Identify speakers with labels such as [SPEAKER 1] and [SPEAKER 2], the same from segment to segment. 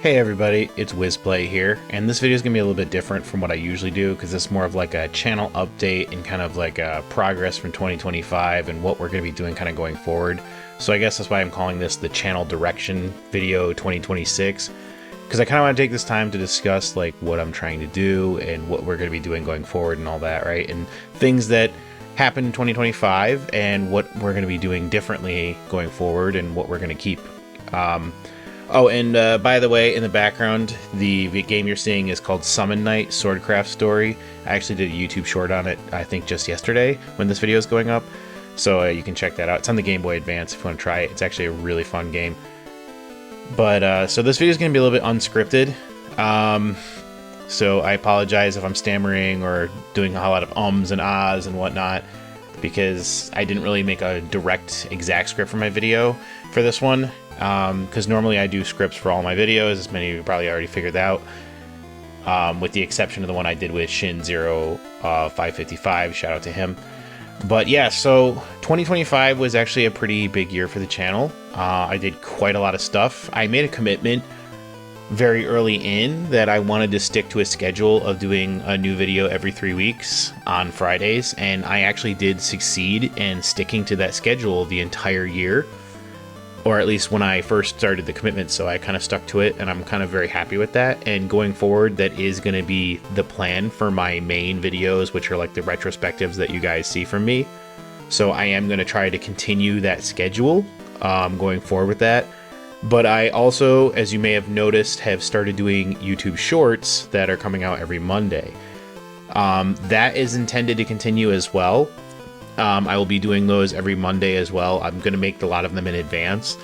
[SPEAKER 1] Hey everybody, it's WizPlay here, and this video is going to be a little bit different from what I usually do because it's more of like a channel update and kind of like a progress from 2025 and what we're going to be doing kind of going forward. So I guess that's why I'm calling this the channel direction video 2026, because I kind of want to take this time to discuss like what I'm trying to do and what we're going to be doing going forward and all that, right? And things that happened in 2025 and what we're going to be doing differently going forward and what we're going to keep. Oh, and by the way, in the background, the game you're seeing is called Summon Night Swordcraft Story. I actually did a YouTube short on it, I think just yesterday when this video is going up. So you can check that out. It's on the Game Boy Advance if you want to try it. It's actually a really fun game. But, so this video is going to be a little bit unscripted. So I apologize if I'm stammering or doing a lot of ums and ahs and whatnot, because I didn't really make a direct exact script for my video for this one. Because normally I do scripts for all my videos, as many of you probably already figured out, with the exception of the one I did with Shin0555, shout out to him. But yeah, so 2025 was actually a pretty big year for the channel. I did quite a lot of stuff. I made a commitment very early in that I wanted to stick to a schedule of doing a new video every 3 weeks on Fridays, and I actually did succeed in sticking to that schedule the entire year. Or at least when I first started the commitment, so I kind of stuck to it, and I'm kind of very happy with that. And going forward, that is going to be the plan for my main videos, which are like the retrospectives that you guys see from me. So I am going to try to continue that schedule going forward with that. But I also, as you may have noticed, have started doing YouTube Shorts that are coming out every Monday. That is intended to continue as well. I will be doing those every Monday as well. I'm going to make a lot of them in advance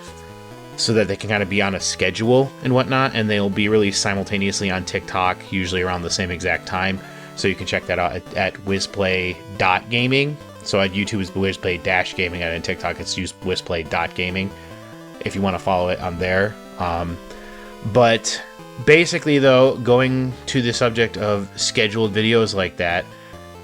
[SPEAKER 1] so that they can kind of be on a schedule and whatnot, and they'll be released simultaneously on TikTok, usually around the same exact time. So you can check that out at wizplay.gaming. So at YouTube is wizplay-gaming, and on TikTok it's wizplay.gaming if you want to follow it on there. But basically, though, going to the subject of scheduled videos like that,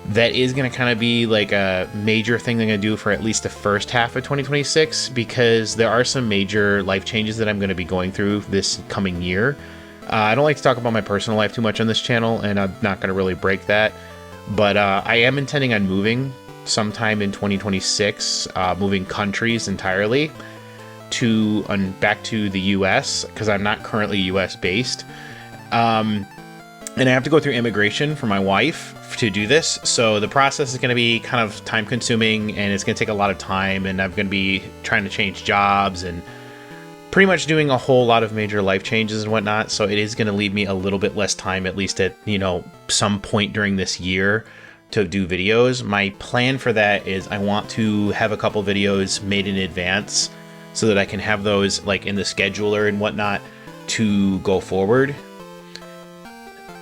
[SPEAKER 1] that is going to kind of be like a major thing they're going to do for at least the first half of 2026, because there are some major life changes that I'm going to be going through this coming year. I don't like to talk about my personal life too much on this channel, and I'm not going to really break that. But I am intending on moving sometime in 2026, moving countries entirely to back to the US, because I'm not currently US based. And I have to go through immigration for my wife to do this. So the process is going to be kind of time consuming, and it's going to take a lot of time, and I'm going to be trying to change jobs and pretty much doing a whole lot of major life changes and whatnot. So it is going to leave me a little bit less time, at least at, some point during this year, to do videos. My plan for that is I want to have a couple videos made in advance so that I can have those like in the scheduler and whatnot to go forward.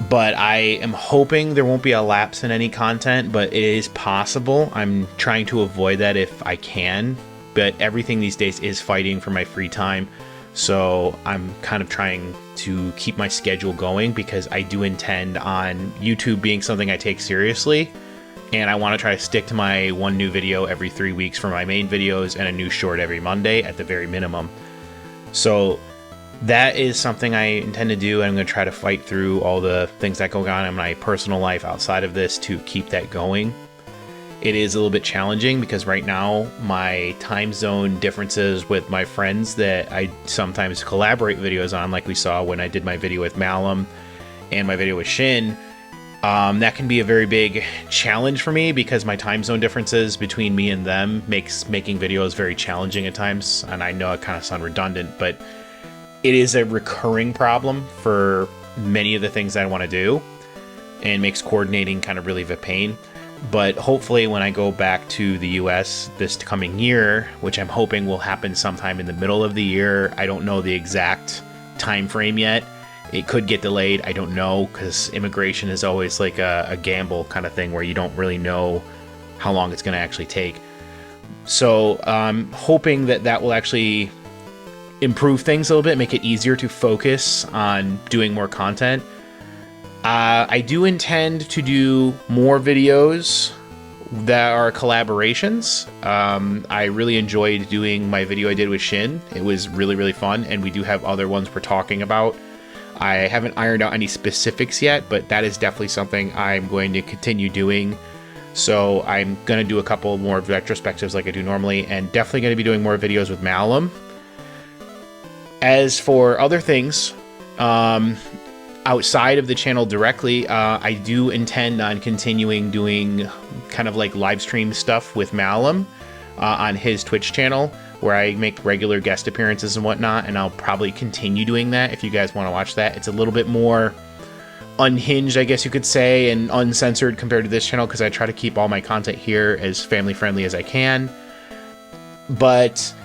[SPEAKER 1] But I am hoping there won't be a lapse in any content, but it is possible. I'm trying to avoid that if I can, but everything these days is fighting for my free time. So I'm kind of trying to keep my schedule going, because I do intend on YouTube being something I take seriously. And I want to try to stick to my one new video every 3 weeks for my main videos and a new short every Monday at the very minimum. So that is something I intend to do, and I'm going to try to fight through all the things that go on in my personal life outside of this to keep that going. It is a little bit challenging because right now my time zone differences with my friends that I sometimes collaborate videos on, like we saw when I did my video with Malum and my video with Shin, that can be a very big challenge for me, because my time zone differences between me and them makes making videos very challenging at times. And I know I kind of sound redundant, but it is a recurring problem for many of the things I want to do, and makes coordinating kind of really a pain. But hopefully when I go back to the US this coming year, which I'm hoping will happen sometime in the middle of the year, I don't know the exact time frame yet. It could get delayed, I don't know, because immigration is always like a gamble kind of thing where you don't really know how long it's going to actually take. So I'm hoping that that will actually improve things a little bit, make it easier to focus on doing more content. I do intend to do more videos that are collaborations. I really enjoyed doing my video I did with Shin. It was really, really fun, and we do have other ones we're talking about. I haven't ironed out any specifics yet, but that is definitely something I'm going to continue doing. So I'm going to do a couple more retrospectives like I do normally, and definitely going to be doing more videos with Malum. As for other things, outside of the channel directly, I do intend on continuing doing kind of like live stream stuff with Malum on his Twitch channel, where I make regular guest appearances and whatnot, and I'll probably continue doing that if you guys want to watch that. It's a little bit more unhinged, I guess you could say, and uncensored compared to this channel, because I try to keep all my content here as family friendly as I can. But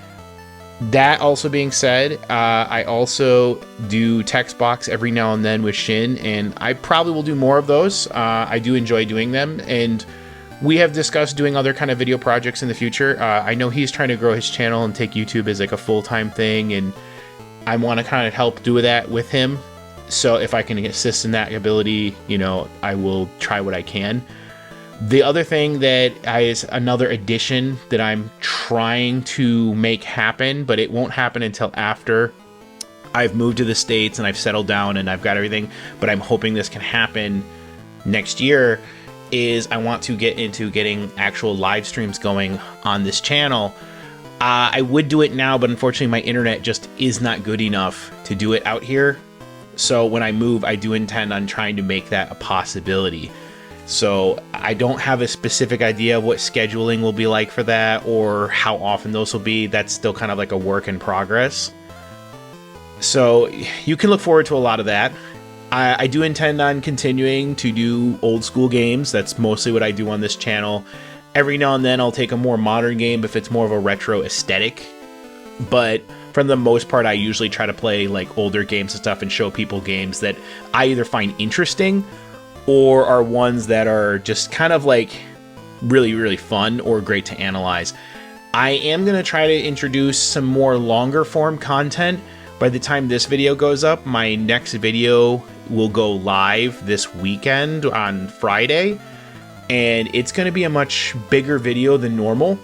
[SPEAKER 1] that also being said, I also do text box every now and then with Shin, and I probably will do more of those. I do enjoy doing them, and we have discussed doing other kind of video projects in the future. I know he's trying to grow his channel and take YouTube as like a full-time thing, and I want to kind of help do that with him. So if I can assist in that ability, you know, I will try what I can. The other thing that is another addition that I'm trying to make happen, but it won't happen until after I've moved to the States and I've settled down and I've got everything, but I'm hoping this can happen next year, is I want to get into getting actual live streams going on this channel. I would do it now, but unfortunately my internet just is not good enough to do it out here. So when I move, I do intend on trying to make that a possibility. So I don't have a specific idea of what scheduling will be like for that or how often those will be. That's still kind of like a work in progress. So you can look forward to a lot of that. I do intend on continuing to do old school games. That's mostly what I do on this channel. Every now and then I'll take a more modern game if it's more of a retro aesthetic. But for the most part, I usually try to play like older games and stuff and show people games that I either find interesting or are ones that are just kind of like really, really fun or great to analyze. I am going to try to introduce some more longer form content. By the time this video goes up, my next video will go live this weekend on Friday, and it's going to be a much bigger video than normal.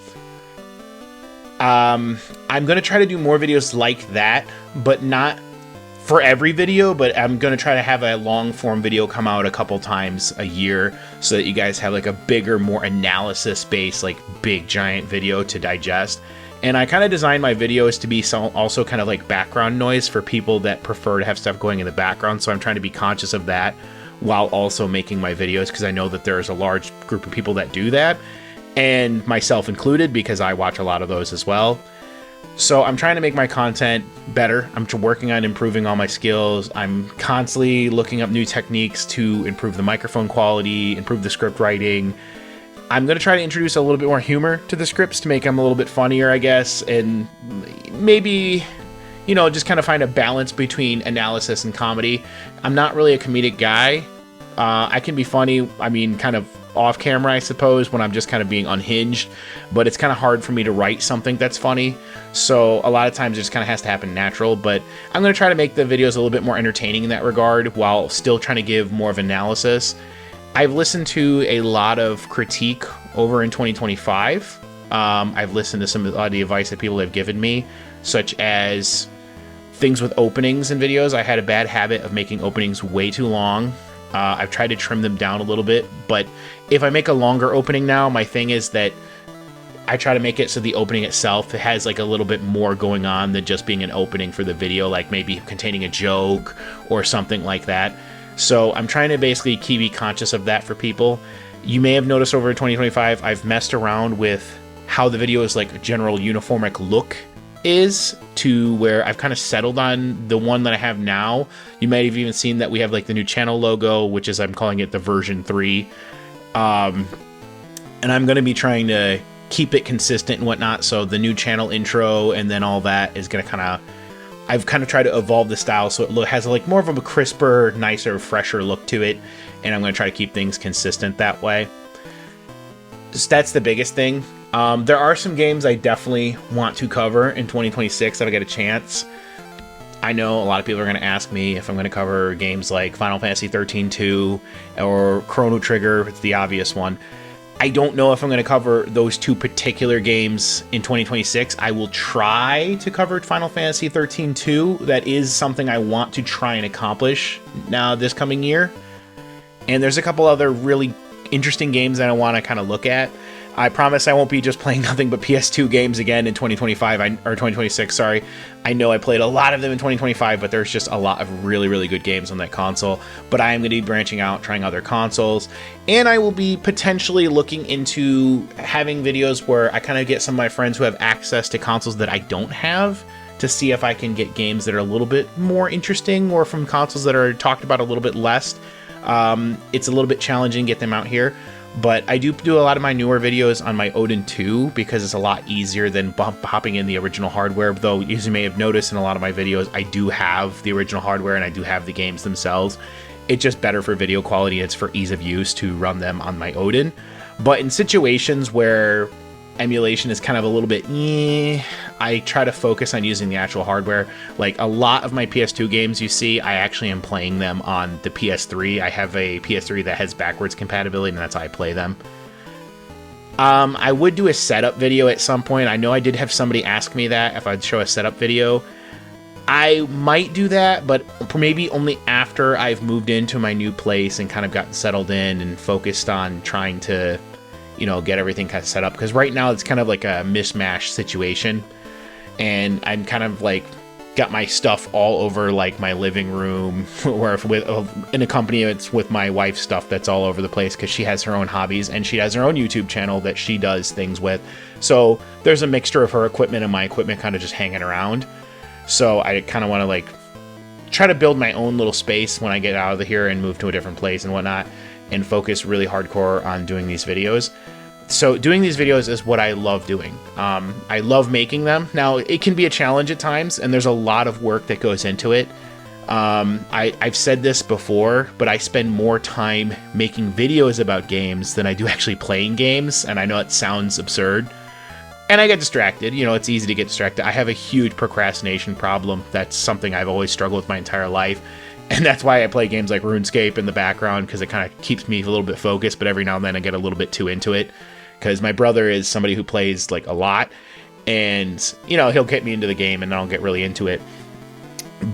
[SPEAKER 1] I'm going to try to do more videos like that, but not for every video, but I'm going to try to have a long form video come out a couple times a year so that you guys have like a bigger, more analysis based, like big giant video to digest. And I kind of designed my videos to be also kind of like background noise for people that prefer to have stuff going in the background. So I'm trying to be conscious of that while also making my videos, because I know that there's a large group of people that do that, and myself included, because I watch a lot of those as well. So I'm trying to make my content better. I'm working on improving all my skills. I'm constantly looking up new techniques to improve the microphone quality, improve the script writing. I'm going to try to introduce a little bit more humor to the scripts to make them a little bit funnier, I guess, and maybe, you know, just kind of find a balance between analysis and comedy. I'm not really a comedic guy. I can be funny, I mean, kind of off camera, I suppose, when I'm just kind of being unhinged, but it's kind of hard for me to write something that's funny. So a lot of times it just kind of has to happen natural, but I'm going to try to make the videos a little bit more entertaining in that regard while still trying to give more of analysis. I've listened to a lot of critique over in 2025. I've listened to some of the advice that people have given me, such as things with openings and videos. I had a bad habit of making openings way too long. I've tried to trim them down a little bit, but if I make a longer opening now, my thing is that I try to make it so the opening itself has like a little bit more going on than just being an opening for the video, like maybe containing a joke or something like that. So I'm trying to basically be conscious of that for people. You may have noticed over in 2025, I've messed around with how the video's like general uniformic look is, to where I've kind of settled on the one that I have now. You might have even seen that we have like the new channel logo, which is, I'm calling it the version 3. And I'm going to be trying to keep it consistent and whatnot. So the new channel intro and then all that is going to kind of, I've kind of tried to evolve the style so it has like more of a crisper, nicer, fresher look to it. And I'm going to try to keep things consistent that way. So that's the biggest thing. There are some games I definitely want to cover in 2026 if I get a chance. I know a lot of people are going to ask me if I'm going to cover games like Final Fantasy 13-2 or Chrono Trigger. It's the obvious one. I don't know if I'm going to cover those two particular games in 2026. I will try to cover Final Fantasy 13 2. That is something I want to try and accomplish now this coming year. And there's a couple other really interesting games that I want to kind of look at. I promise I won't be just playing nothing but PS2 games again in 2025 or 2026. Sorry. I know I played a lot of them in 2025, but there's just a lot of really, really good games on that console. But I am going to be branching out, trying other consoles, and I will be potentially looking into having videos where I kind of get some of my friends who have access to consoles that I don't have to see if I can get games that are a little bit more interesting or from consoles that are talked about a little bit less. It's a little bit challenging to get them out here. But I do a lot of my newer videos on my Odin 2 because it's a lot easier than hopping in the original hardware. Though, as you may have noticed in a lot of my videos, I do have the original hardware and I do have the games themselves. It's just better for video quality. It's for ease of use to run them on my Odin. But in situations where emulation is kind of a little bit I try to focus on using the actual hardware. Like a lot of my PS2 games you see, I actually am playing them on the PS3. I have a PS3 that has backwards compatibility, and that's how I play them. I would do a setup video at some point. I know I did have somebody ask me that if I'd show a setup video. I might do that, but maybe only after I've moved into my new place and kind of gotten settled in and focused on trying to, you know, get everything kind of set up. Because right now it's kind of like a mishmash situation. And I'm kind of like got my stuff all over like my living room, where in a company it's with my wife's stuff that's all over the place because she has her own hobbies and she has her own YouTube channel that she does things with. So there's a mixture of her equipment and my equipment kind of just hanging around. So I kind of want to like try to build my own little space when I get out of here and move to a different place and whatnot, and focus really hardcore on doing these videos. So doing these videos is what I love doing. I love making them. Now, it can be a challenge at times, and there's a lot of work that goes into it. I've said this before, but I spend more time making videos about games than I do actually playing games, and I know it sounds absurd. And I get distracted. You know, it's easy to get distracted. I have a huge procrastination problem. That's something I've always struggled with my entire life. And that's why I play games like RuneScape in the background, because it kind of keeps me a little bit focused, but every now and then I get a little bit too into it. Because my brother is somebody who plays like a lot, and you know, he'll get me into the game and I'll get really into it.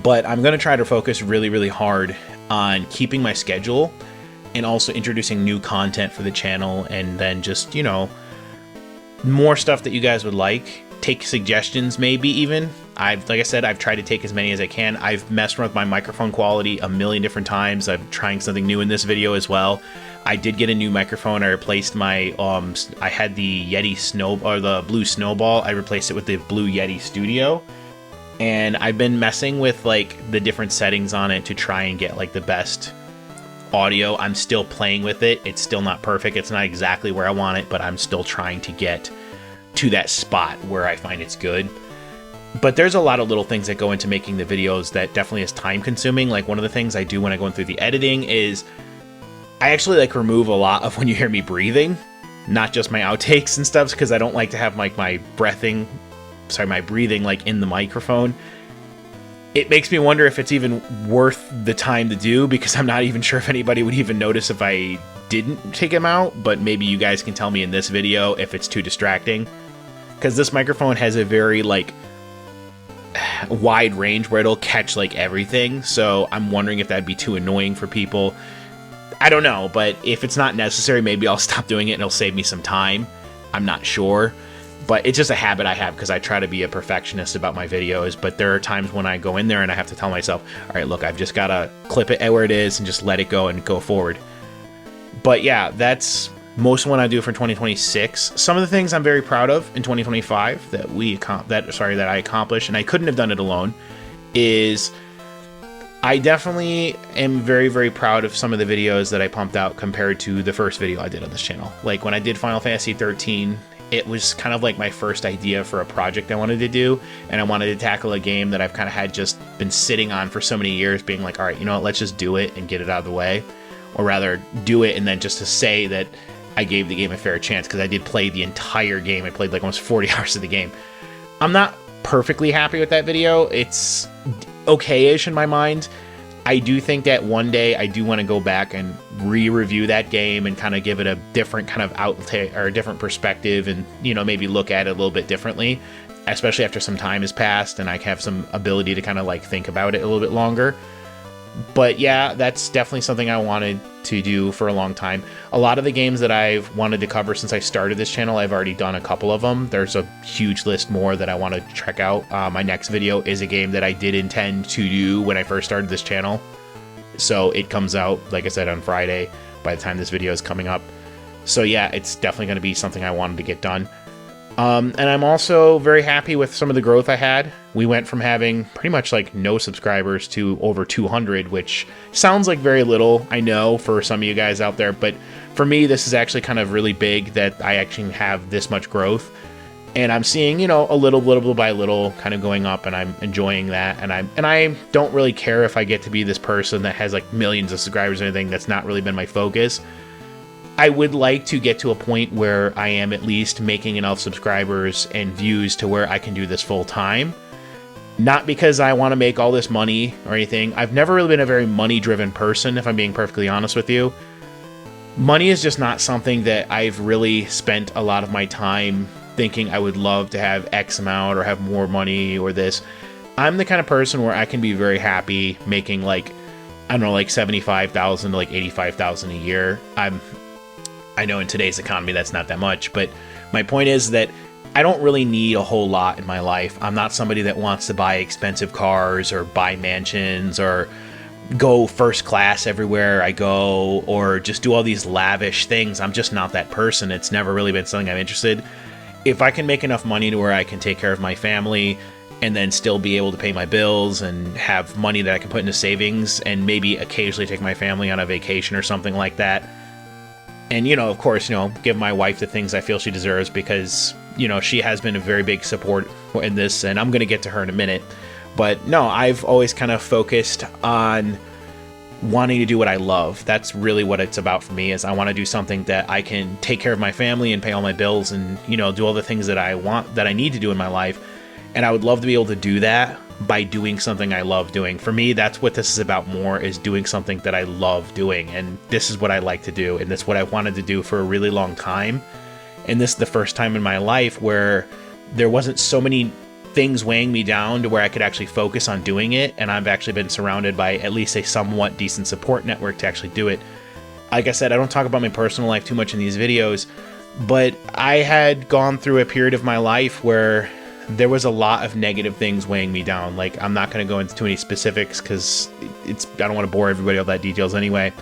[SPEAKER 1] But I'm going to try to focus really, really hard on keeping my schedule and also introducing new content for the channel, and then just, you know, more stuff that you guys would like. Take suggestions, maybe even. Like I said, I've tried to take as many as I can. I've messed with my microphone quality a million different times. I'm trying something new in this video as well. I did get a new microphone. I replaced my, I had the Yeti or the Blue Snowball. I replaced it with the Blue Yeti Studio. And I've been messing with like the different settings on it to try and get like the best audio. I'm still playing with it. It's still not perfect. It's not exactly where I want it, but I'm still trying to get to that spot where I find it's good. But there's a lot of little things that go into making the videos that definitely is time consuming. Like one of the things I do when I go through the editing is I actually like remove a lot of when you hear me breathing, not just my outtakes and stuff, because I don't like to have like my breathing like in the microphone. It makes me wonder if it's even worth the time to do, because I'm not even sure if anybody would even notice if I didn't take them out. But maybe you guys can tell me in this video if it's too distracting, because this microphone has a very like wide range where it'll catch like everything. So I'm wondering if that'd be too annoying for people. I don't know, but if it's not necessary, maybe I'll stop doing it and it'll save me some time. I'm not sure, but it's just a habit I have because I try to be a perfectionist about my videos. But there are times when I go in there and I have to tell myself, all right, look, I've just got to clip it where it is and just let it go and go forward. But yeah, that's most of what I do for 2026. Some of the things I'm very proud of in 2025 that I accomplished, and I couldn't have done it alone, is I definitely am very, very proud of some of the videos that I pumped out compared to the first video I did on this channel. Like when I did Final Fantasy 13, it was kind of like my first idea for a project I wanted to do, and I wanted to tackle a game that I've kind of had just been sitting on for so many years, being like, all right, you know what, let's just do it and get it out of the way. Or rather, do it and then just to say that I gave the game a fair chance, because I did play the entire game. I played like almost 40 hours of the game. I'm not perfectly happy with that video. It's okay-ish in my mind. I do think that one day I do want to go back and re-review that game and kind of give it a different kind of outlet or a different perspective, and, you know, maybe look at it a little bit differently, especially after some time has passed and I have some ability to kind of like think about it a little bit longer. But yeah, that's definitely something I wanted to do for a long time. A lot of the games that I've wanted to cover since I started this channel, I've already done a couple of them. There's a huge list more that I want to check out. My next video is a game that I did intend to do when I first started this channel. So it comes out, like I said, on Friday by the time this video is coming up. So yeah, it's definitely going to be something I wanted to get done. And I'm also very happy with some of the growth I had. We went from having pretty much like no subscribers to over 200, which sounds like very little, I know, for some of you guys out there. But for me, this is actually kind of really big that I actually have this much growth. And I'm seeing, you know, a little by little kind of going up, and I'm enjoying that. And I don't really care if I get to be this person that has like millions of subscribers or anything. That's not really been my focus. I would like to get to a point where I am at least making enough subscribers and views to where I can do this full time. Not because I want to make all this money or anything. I've never really been a very money-driven person, if I'm being perfectly honest with you. Money is just not something that I've really spent a lot of my time thinking I would love to have X amount or have more money or this. I'm the kind of person where I can be very happy making like, I don't know, like $75,000 to like $85,000 a year. I know in today's economy that's not that much, but my point is that I don't really need a whole lot in my life. I'm not somebody that wants to buy expensive cars or buy mansions or go first class everywhere I go or just do all these lavish things. I'm just not that person. It's never really been something I'm interested. If I can make enough money to where I can take care of my family and then still be able to pay my bills and have money that I can put into savings and maybe occasionally take my family on a vacation or something like that. And, you know, of course, you know, give my wife the things I feel she deserves because, you know, she has been a very big support in this, and I'm going to get to her in a minute. But no, I've always kind of focused on wanting to do what I love. That's really what it's about for me, is I want to do something that I can take care of my family and pay all my bills and, you know, do all the things that I want, that I need to do in my life. And I would love to be able to do that by doing something I love doing. For me, that's what this is about more, is doing something that I love doing. And this is what I like to do. And that's what I wanted to do for a really long time. And this is the first time in my life where there wasn't so many things weighing me down to where I could actually focus on doing it. And I've actually been surrounded by at least a somewhat decent support network to actually do it. Like I said, I don't talk about my personal life too much in these videos, but I had gone through a period of my life where there was a lot of negative things weighing me down. Like, I'm not going to go into too many specifics because I don't want to bore everybody with all that details anyway.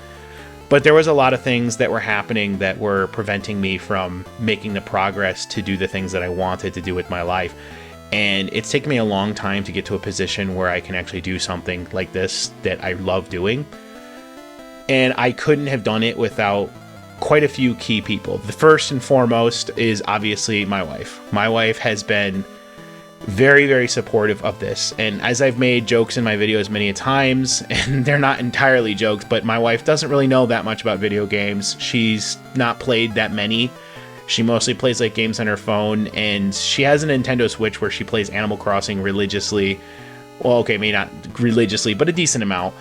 [SPEAKER 1] But there was a lot of things that were happening that were preventing me from making the progress to do the things that I wanted to do with my life. And it's taken me a long time to get to a position where I can actually do something like this that I love doing. And I couldn't have done it without quite a few key people. The first and foremost is obviously my wife. My wife has been very, very supportive of this. And as I've made jokes in my videos many a times, and they're not entirely jokes, but my wife doesn't really know that much about video games. She's not played that many. She mostly plays like games on her phone, and she has a Nintendo Switch where she plays Animal Crossing religiously. Well, okay, maybe not religiously, but a decent amount.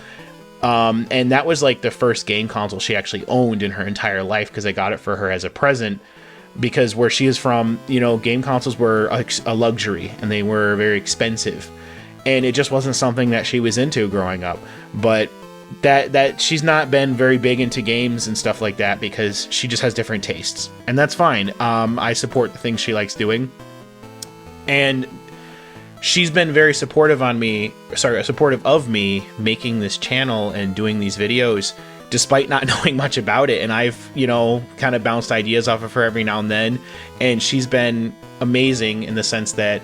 [SPEAKER 1] And that was like the first game console she actually owned in her entire life, because I got it for her as a present. Because where she is from, you know, game consoles were a luxury and they were very expensive, and it just wasn't something that she was into growing up. But that she's not been very big into games and stuff like that because she just has different tastes, and that's fine. I support the things she likes doing, and she's been very supportive of me making this channel and doing these videos, despite not knowing much about it. And I've, you know, kind of bounced ideas off of her every now and then. And she's been amazing in the sense that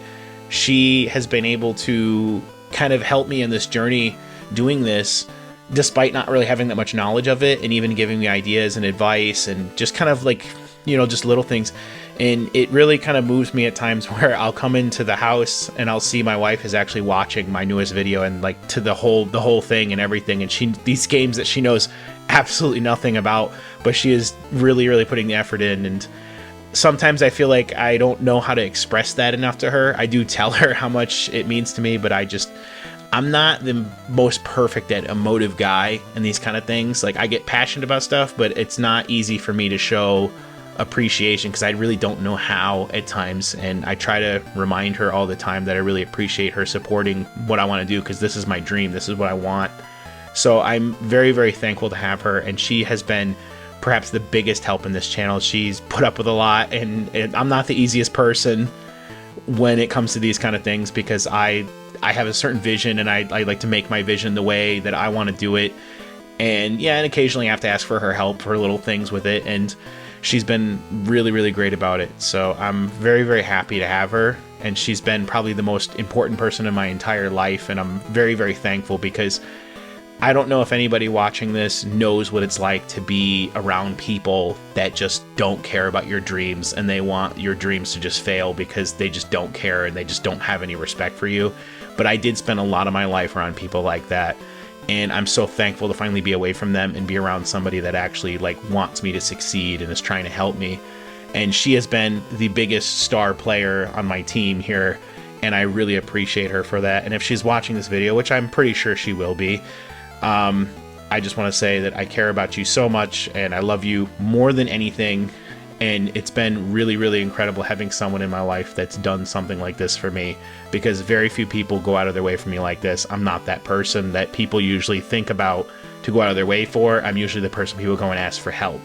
[SPEAKER 1] she has been able to kind of help me in this journey doing this, despite not really having that much knowledge of it, and even giving me ideas and advice and just kind of like, you know, just little things. And it really kind of moves me at times where I'll come into the house and I'll see my wife is actually watching my newest video and like to the whole thing and everything. And these games that she knows absolutely nothing about, but she is really, really putting the effort in. And sometimes I feel like I don't know how to express that enough to her. I do tell her how much it means to me, but I'm not the most perfect at emotive guy and these kind of things. Like, I get passionate about stuff, but it's not easy for me to show appreciation because I really don't know how at times. And I try to remind her all the time that I really appreciate her supporting what I want to do, because this is my dream. This is what I want. So I'm very, very thankful to have her, and she has been perhaps the biggest help in this channel. She's put up with a lot, and I'm not the easiest person when it comes to these kind of things, because I have a certain vision, and I like to make my vision the way that I want to do it. And yeah, and occasionally I have to ask for her help for little things with it, and she's been really, really great about it. So I'm very, very happy to have her, and she's been probably the most important person in my entire life, and I'm very, very thankful, because I don't know if anybody watching this knows what it's like to be around people that just don't care about your dreams, and they want your dreams to just fail because they just don't care and they just don't have any respect for you. But I did spend a lot of my life around people like that, and I'm so thankful to finally be away from them and be around somebody that actually like wants me to succeed and is trying to help me. And she has been the biggest star player on my team here, and I really appreciate her for that. And if she's watching this video, which I'm pretty sure she will be, I just want to say that I care about you so much, and I love you more than anything. And it's been really, really incredible having someone in my life that's done something like this for me, because very few people go out of their way for me like this. I'm not that person that people usually think about to go out of their way for. I'm usually the person people go and ask for help.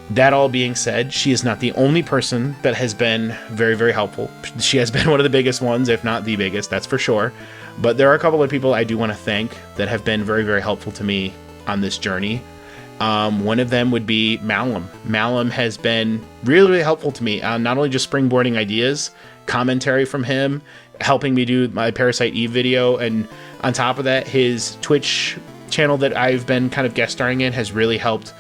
[SPEAKER 1] That all being said, she is not the only person that has been very, very helpful. She has been one of the biggest ones, if not the biggest, that's for sure. But there are a couple of people I do want to thank that have been very, very helpful to me on this journey. One of them would be Malum. Malum has been really, really helpful to me. Not only just springboarding ideas, commentary from him, helping me do my Parasite Eve video, and on top of that, his Twitch channel that I've been kind of guest starring in has really helped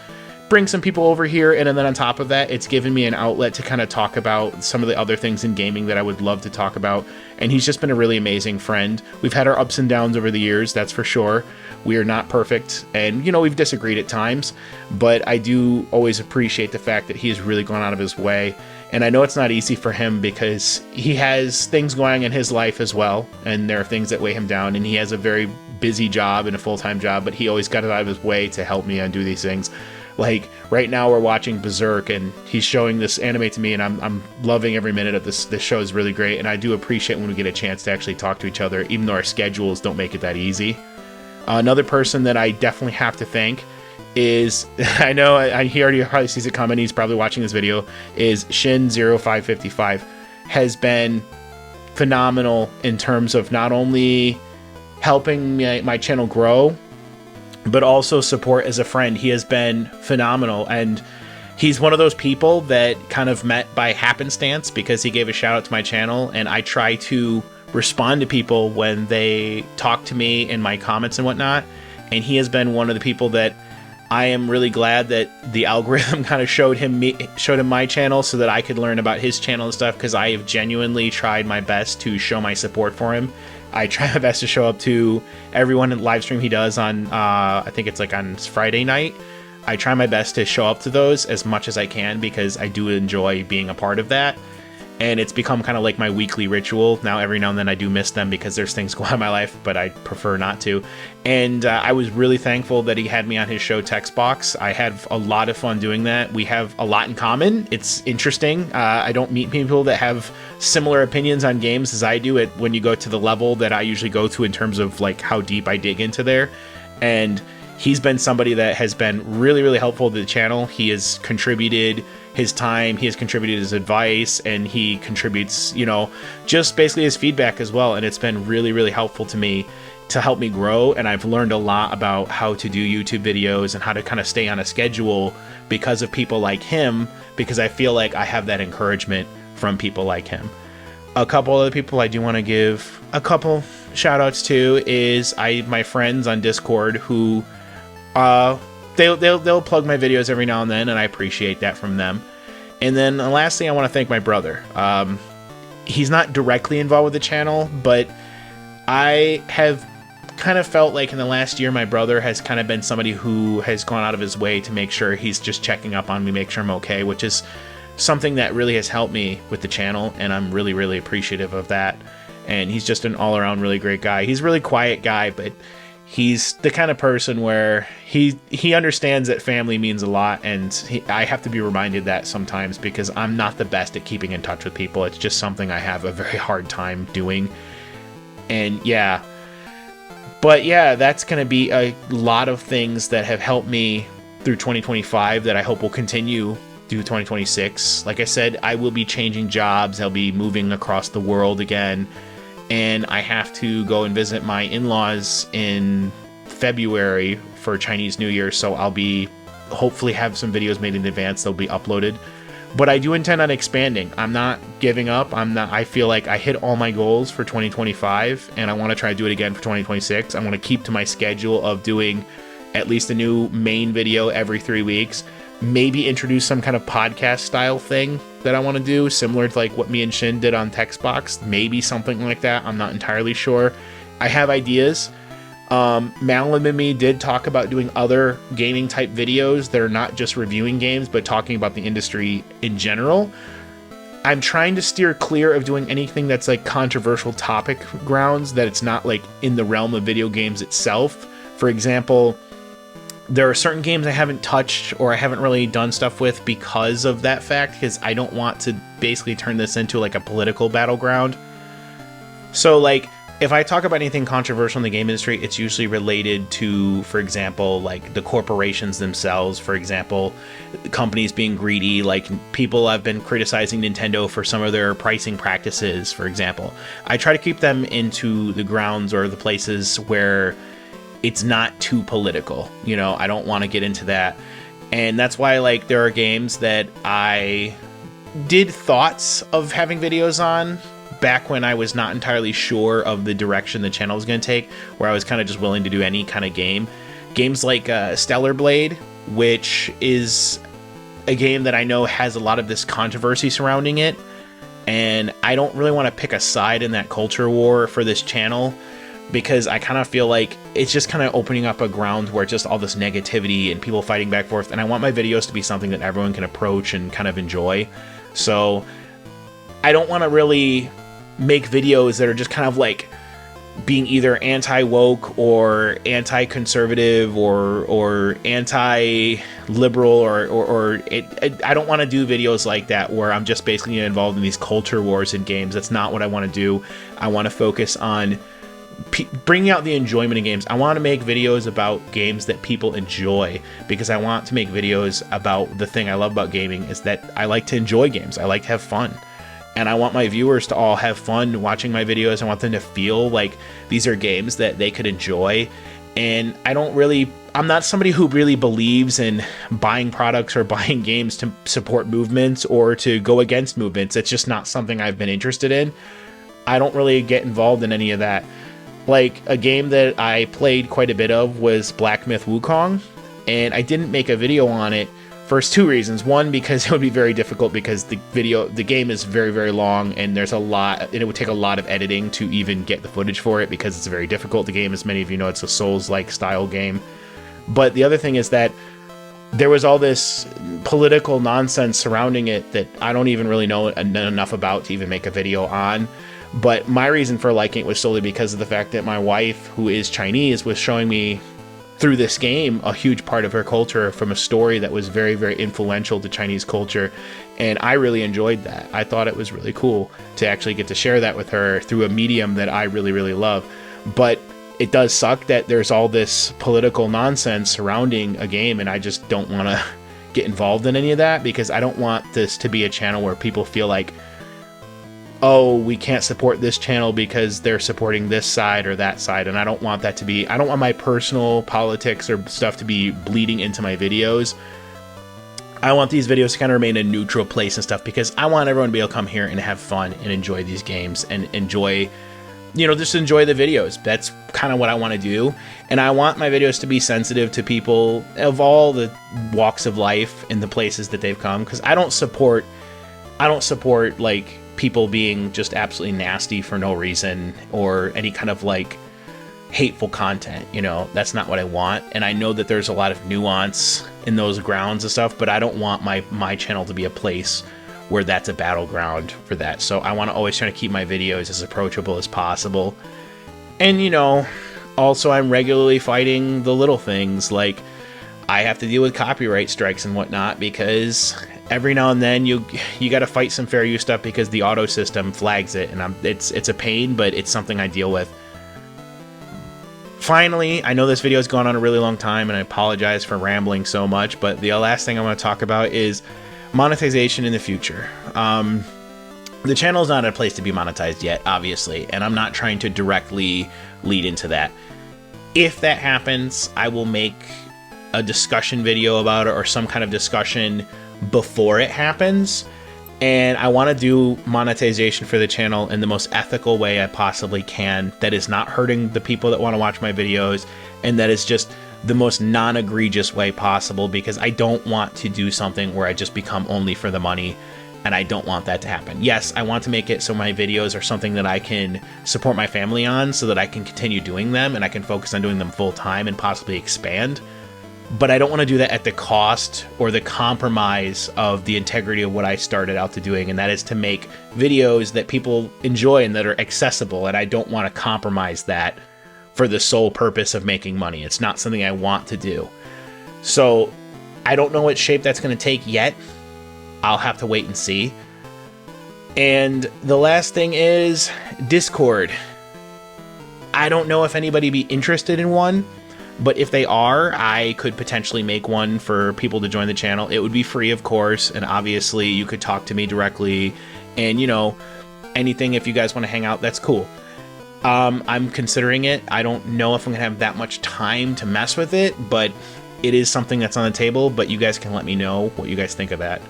[SPEAKER 1] bring some people over here. And then on top of that, it's given me an outlet to kind of talk about some of the other things in gaming that I would love to talk about. And he's just been a really amazing friend. We've had our ups and downs over the years, that's for sure. We are not perfect, and you know, we've disagreed at times, but I do always appreciate the fact that he has really gone out of his way. And I know it's not easy for him because he has things going on in his life as well, and there are things that weigh him down, and he has a very busy job and a full-time job, but he always got out of his way to help me do these things. Like right now we're watching Berserk, and he's showing this anime to me, and I'm loving every minute of this. This show is really great, and I do appreciate when we get a chance to actually talk to each other, even though our schedules don't make it that easy. Another person that I definitely have to thank is, I know he already probably sees it coming, he's probably watching this video, is Shin0555. Has been phenomenal in terms of not only helping my channel grow, but also support as a friend. He has been phenomenal, and he's one of those people that kind of met by happenstance because he gave a shout out to my channel, and I try to respond to people when they talk to me in my comments and whatnot. And he has been one of the people that I am really glad that the algorithm kind of showed him my channel so that I could learn about his channel and stuff, because I have genuinely tried my best to show my support for him. I try my best to show up to everyone in the live stream he does on, I think it's like on Friday night. I try my best to show up to those as much as I can, because I do enjoy being a part of that. And it's become kind of like my weekly ritual. Now, every now and then I do miss them because there's things going on in my life, but I prefer not to. And I was really thankful that he had me on his show, Textbox. I had a lot of fun doing that. We have a lot in common. It's interesting. I don't meet people that have similar opinions on games as I do when you go to the level that I usually go to in terms of like how deep I dig into there. And he's been somebody that has been really, really helpful to the channel. He has contributed his time, he has contributed his advice, and he contributes, you know, just basically his feedback as well. And it's been really, really helpful to me to help me grow. And I've learned a lot about how to do YouTube videos and how to kind of stay on a schedule because of people like him, because I feel like I have that encouragement from people like him. A couple other people I do want to give a couple shout outs to is my friends on Discord who they'll plug my videos every now and then, and I appreciate that from them. And then the last thing, I want to thank my brother. He's not directly involved with the channel, but I have kind of felt like in the last year my brother has kind of been somebody who has gone out of his way to make sure he's just checking up on me, make sure I'm okay, which is something that really has helped me with the channel, and I'm really, really appreciative of that. and he's just an all-around really great guy. He's a really quiet guy, but he's the kind of person where he understands that family means a lot, and I have to be reminded that sometimes, because I'm not the best at keeping in touch with people. It's just something I have a very hard time doing. And yeah, but yeah, that's going to be a lot of things that have helped me through 2025 that I hope will continue through 2026. Like I said, I will be changing jobs. I'll be moving across the world again, and I have to go and visit my in-laws in February for Chinese New Year, so I'll be hopefully have some videos made in advance. They'll be uploaded. But I do intend on expanding. I'm not giving up. I feel like I hit all my goals for 2025, and I want to try to do it again for 2026. I want to keep to my schedule of doing at least a new main video every 3 weeks. Maybe introduce some kind of podcast style thing that I want to do, similar to like what me and Shin did on Textbox. Maybe something like that. I'm not entirely sure. I have ideas. Malum and me did talk about doing other gaming type videos that are not just reviewing games, but talking about the industry in general. I'm trying to steer clear of doing anything that's like controversial topic grounds, that it's not like in the realm of video games itself. For example, there are certain games I haven't touched or I haven't really done stuff with because of that fact, because I don't want to basically turn this into like a political battleground. So like, if I talk about anything controversial in the game industry, it's usually related to, for example, like the corporations themselves. For example, companies being greedy, like people have been criticizing Nintendo for some of their pricing practices, for example. I try to keep them into the grounds or the places where it's not too political. You know, I don't want to get into that. And that's why, like, there are games that I did thoughts of having videos on back when I was not entirely sure of the direction the channel was going to take, where I was kind of just willing to do any kind of game. Games like Stellar Blade, which is a game that I know has a lot of this controversy surrounding it, and I don't really want to pick a side in that culture war for this channel, because I kind of feel like it's just kind of opening up a ground where just all this negativity and people fighting back and forth, and I want my videos to be something that everyone can approach and kind of enjoy. So I don't want to really make videos that are just kind of like being either anti-woke or anti-conservative or anti-liberal or I don't want to do videos like that where I'm just basically involved in these culture wars in games. That's not what I want to do. I want to focus on bringing out the enjoyment in games. I want to make videos about games that people enjoy, because I want to make videos about the thing I love about gaming is that I like to enjoy games. I like to have fun. And I want my viewers to all have fun watching my videos. I want them to feel like these are games that they could enjoy. And I'm not somebody who really believes in buying products or buying games to support movements or to go against movements. It's just not something I've been interested in. I don't really get involved in any of that. Like, a game that I played quite a bit of was Black Myth Wukong, and I didn't make a video on it for two reasons. One, because it would be very difficult, because the game is very, very long, and there's a lot, and it would take a lot of editing to even get the footage for it, because it's very difficult. The game, as many of you know, it's a Souls-like style game. But the other thing is that there was all this political nonsense surrounding it that I don't even really know enough about to even make a video on. But my reason for liking it was solely because of the fact that my wife, who is Chinese, was showing me through this game a huge part of her culture from a story that was very, very influential to Chinese culture. And I really enjoyed that. I thought it was really cool to actually get to share that with her through a medium that I really, really love. But it does suck that there's all this political nonsense surrounding a game, and I just don't want to get involved in any of that, because I don't want this to be a channel where people feel like, oh, we can't support this channel because they're supporting this side or that side. And I don't want that to be, I don't want my personal politics or stuff to be bleeding into my videos. I want these videos to kind of remain a neutral place and stuff, because I want everyone to be able to come here and have fun and enjoy these games and enjoy, you know, just enjoy the videos. That's kind of what I want to do. And I want my videos to be sensitive to people of all the walks of life and the places that they've come, because I don't support like people being just absolutely nasty for no reason or any kind of like hateful content. You know, that's not what I want. And I know that there's a lot of nuance in those grounds and stuff, but I don't want my channel to be a place where that's a battleground for that. So I want to always try to keep my videos as approachable as possible. And, you know, also I'm regularly fighting the little things, like I have to deal with copyright strikes and whatnot, because every now and then you got to fight some fair use stuff because the auto system flags it, and it's a pain, but it's something I deal with. Finally, I know this video has gone on a really long time, and I apologize for rambling so much, but the last thing I want to talk about is monetization in the future. The channel is not a place to be monetized yet, obviously, and I'm not trying to directly lead into that. If that happens, I will make a discussion video about it, or some kind of discussion before it happens. And I want to do monetization for the channel in the most ethical way I possibly can, that is not hurting the people that want to watch my videos, and that is just the most non-egregious way possible, because I don't want to do something where I just become only for the money, and I don't want that to happen. Yes, I want to make it so my videos are something that I can support my family on, so that I can continue doing them and I can focus on doing them full time and possibly expand. But I don't want to do that at the cost or the compromise of the integrity of what I started out to doing, and that is to make videos that people enjoy and that are accessible, and I don't want to compromise that for the sole purpose of making money. It's not something I want to do. So I don't know what shape that's going to take yet. I'll have to wait and see. And the last thing is Discord. I don't know if anybody be interested in one, but if they are, I could potentially make one for people to join the channel. It would be free, of course, and obviously you could talk to me directly, and, you know, anything, if you guys want to hang out, that's cool. I'm considering it. I don't know if I'm gonna have that much time to mess with it, but it is something that's on the table. But you guys can let me know what you guys think of that.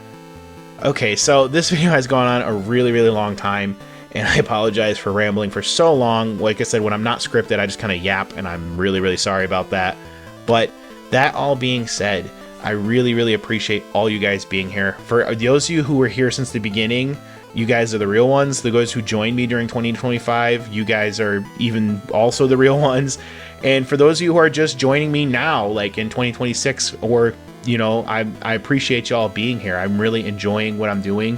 [SPEAKER 1] Okay, so this video has gone on a really, really long time, and I apologize for rambling for so long. Like I said, when I'm not scripted, I just kind of yap, and I'm really, really sorry about that. But that all being said, I really, really appreciate all you guys being here. For those of you who were here since the beginning, you guys are the real ones. The guys who joined me during 2025, you guys are even also the real ones. And for those of you who are just joining me now, like in 2026, or, you know, I appreciate y'all being here. I'm really enjoying what I'm doing,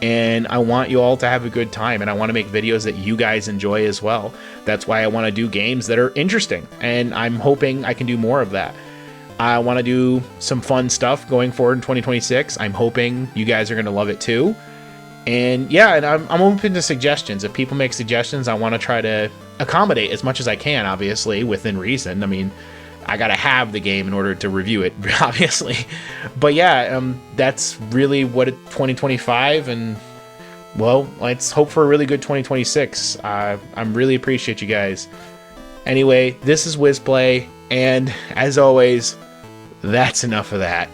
[SPEAKER 1] and I want you all to have a good time, and I want to make videos that you guys enjoy as well. That's why I want to do games that are interesting, and I'm hoping I can do more of that. I want to do some fun stuff going forward in 2026. I'm hoping you guys are going to love it too. And yeah, and I'm open to suggestions. If people make suggestions, I want to try to accommodate as much as I can, obviously, within reason. I mean, I gotta have the game in order to review it, obviously. But yeah, that's really what 2025, and well, let's hope for a really good 2026. I'm really appreciate you guys. Anyway, this is WizPlay, and as always, that's enough of that.